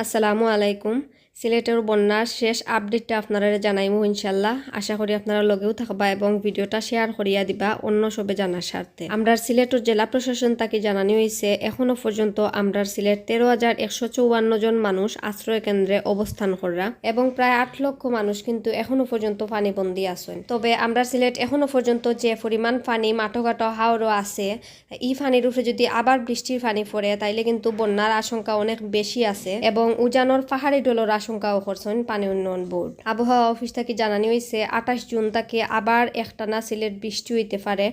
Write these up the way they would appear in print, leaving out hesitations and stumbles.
আসসালামু আলাইকুম। সিলেটের বন্যার শেষ আপডেটটা আপনারা জানাইমু ইনশাল্লাহ। আশা করি আপনারা লগেও থাকবা এবং ভিডিওটা শেয়ার করিয়া দিবা অন্য সবে জানার স্বার্থে। আমরা সিলেটের জেলা প্রশাসন তাকে জানানি হয়েছে এখনো পর্যন্ত আমরা সিলেট 13,154 জন মানুষ আশ্রয় কেন্দ্রে অবস্থান করা এবং প্রায় 8 লক্ষ মানুষ কিন্তু এখনো পর্যন্ত পানিবন্দী আছেন। তবে আমরা সিলেট এখনো পর্যন্ত যে পরিমাণ পানি মাঠঘাট হাওড়ও আছে, এই পানির উপরে যদি আবার বৃষ্টির পানি পড়ে তাইলে কিন্তু বন্যার আশঙ্কা অনেক বেশি আছে এবং উজানোর পাহাড়ি ডোলর আশঙ্কাও করছেন পানি উন্নয়ন বোর্ড। আবহাওয়া অফিস থেকে জানানি হয়েছে 28 জুন থেকে আবার একটানা সিলেট বৃষ্টি হইতে পারে।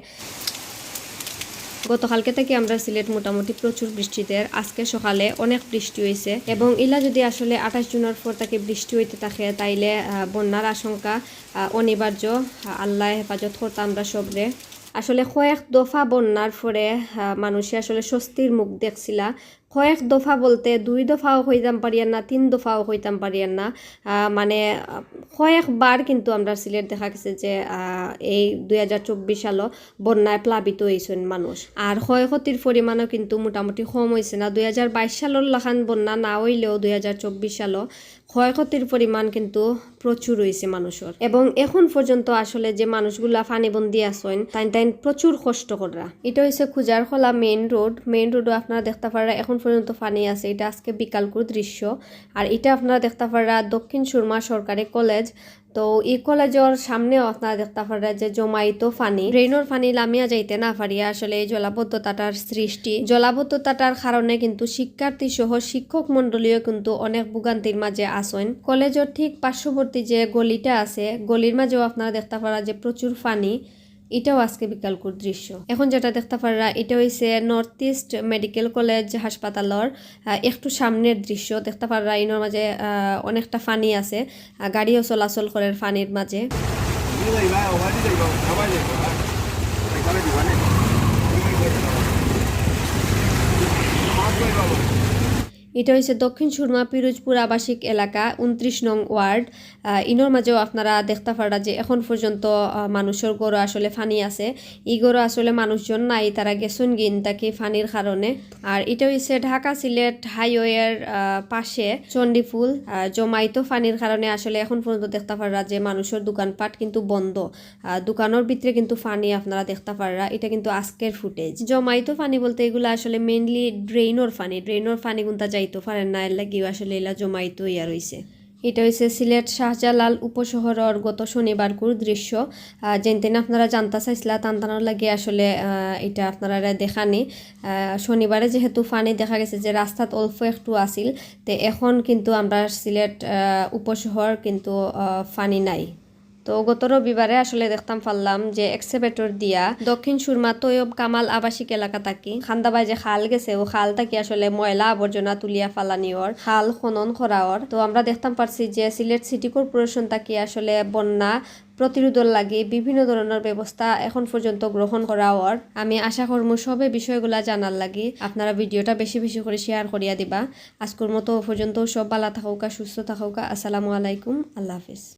গতকালকে থেকে আমরা সিলেট মোটামুটি প্রচুর বৃষ্টিতে, আজকে সকালে অনেক বৃষ্টি হয়েছে এবং ইলা যদি আসলে 28 জুনের পর থেকে বৃষ্টি হইতে থাকে তাইলে বন্যার আশঙ্কা অনিবার্য। আল্লাহ হেফাজত করতে আমরা সবরে। আসলে কয়েক দফা বন্যার পরে মানুষে আসলে স্বস্তির মুখ দেখছিলা। কয়েক দফা বলতে 2 দফাও হইতাম পারিয়ান না, 3 দফাও হইতাম পারিয়ান না, মানে কয়েকবার কিন্তু আমরা সিলেট দেখা গেছে যে এই 2024 সালও বন্যায় প্লাবিত হয়েছেন মানুষ। আর ক্ষয়ক্ষতির পরিমাণও কিন্তু মোটামুটি কম হয়েছে না। 2022 সালের লাখান বন্যা না হইলেও 2024 সালও ক্ষয়ক্ষতির পরিমাণ কিন্তু প্রচুর হয়েছে মানুষের। এবং এখন পর্যন্ত আসলে যে মানুষগুলা পানিবন্দী আছেন তাই প্রচুর কষ্ট করা। এটা হচ্ছে খুজারখোলা মেইন রোডও আপনারা দেখতে পারা এখন পর্যন্ত পানি আছে। এটা আজকে বিকালকুর দৃশ্য। আর এটা আপনারা দেখতে পারা দক্ষিণ সুরমা সরকারি কলেজ। তো এই কলেজের সামনেও আপনারা দেখতে পারা যে জমাইত পানি, ড্রেইনের পানি লামিয়া যাইতে না পারিয়া আসলে এই জলাবদ্ধতাটার সৃষ্টি। জলাবদ্ধতাটার কারণে কিন্তু শিক্ষার্থী সহ শিক্ষক মন্ডলীয় কিন্তু অনেক ভোগান্তির মাঝে আসেন। কলেজের ঠিক পার্শ্ববর্তী যে গলিটা আছে, গলির মাঝেও আপনারা দেখতে পারা যে প্রচুর পানি। এটাও আজকে বিকালকুর দৃশ্য। এখন যেটা দেখতে পারা এটা হইছে নর্থ ইস্ট মেডিকেল কলেজ হাসপাতালের একটু সামনের দৃশ্য। দেখতে পারা ইনোর মাঝে অনেকটা পানি আছে, গাড়িও চলাচল করে পানির মাঝে। এটা হচ্ছে দক্ষিণ সুরমা পিরোজপুর আবাসিক এলাকা 29 নং ওয়ার্ড। ইনোর মাঝেও আপনারা দেখতে পারা যে এখন পর্যন্ত মানুষের গড় আসলে ফানি আছে। ই গড় আসলে মানুষজন নাই, তারা গেছেন গিন তাকে ফানির কারণে। আর এটা হচ্ছে ঢাকা সিলেট হাইওয়ের পাশে চণ্ডীফুল। জমাইতো ফানির কারণে আসলে এখন পর্যন্ত দেখতে পারা যে মানুষের দোকানপাট কিন্তু বন্ধ। দোকানের ভিতরে কিন্তু ফানি আপনারা দেখতে পারা। এটা কিন্তু আজকের ফুটেজ। জমাইতো ফানি বলতে এগুলো আসলে মেইনলি ড্রেইনের ফানি গুনতা যাইতো পারেন না, এর লাগিও আসলে এলা জমাইতো ইয়া রইছে। এটা হচ্ছে সিলেট শাহজালাল উপশহরের গত শনিবারকুর দৃশ্য। যেন আপনারা জানতে চাইছিলা তান্তানোর লাগে আসলে এটা আপনারা দেখানি। শনিবারে যেহেতু ফানি দেখা গেছে যে রাস্তাত অল্প একটু আসিল, তে এখন কিন্তু আমরা সিলেট উপশহর কিন্তু ফানি নাই। তো গত রবিবারে আসলে দেখতাম পারলাম যে এক্সেভেটর দিয়া দক্ষিণ সুরমা তৈয়ব কামাল আবাসিক এলাকা থাকি খান্দাবাই যে খাল গেছে ও খাল থাকি আসলে ময়লা আবর্জনা তুলিয়া ফালানিওর খাল খনন করাওর। তো আমরা দেখতাম পারছি যে সিলেট সিটি কর্পোরেশন থাকি আসলে বন্যা প্রতিরোধের লাগে বিভিন্ন ধরনের ব্যবস্থা এখন পর্যন্ত গ্রহণ করা হওয়ার। আমি আশা করবো সবে বিষয়গুলা জানার লাগি আপনারা ভিডিওটা বেশি বেশি করে শেয়ার করিয়া দিবা। আজকের মতো পর্যন্ত সব ভালো থাকুকা, সুস্থ থাকুকা। আসসালামু আলাইকুম, আল্লাহ হাফিজ।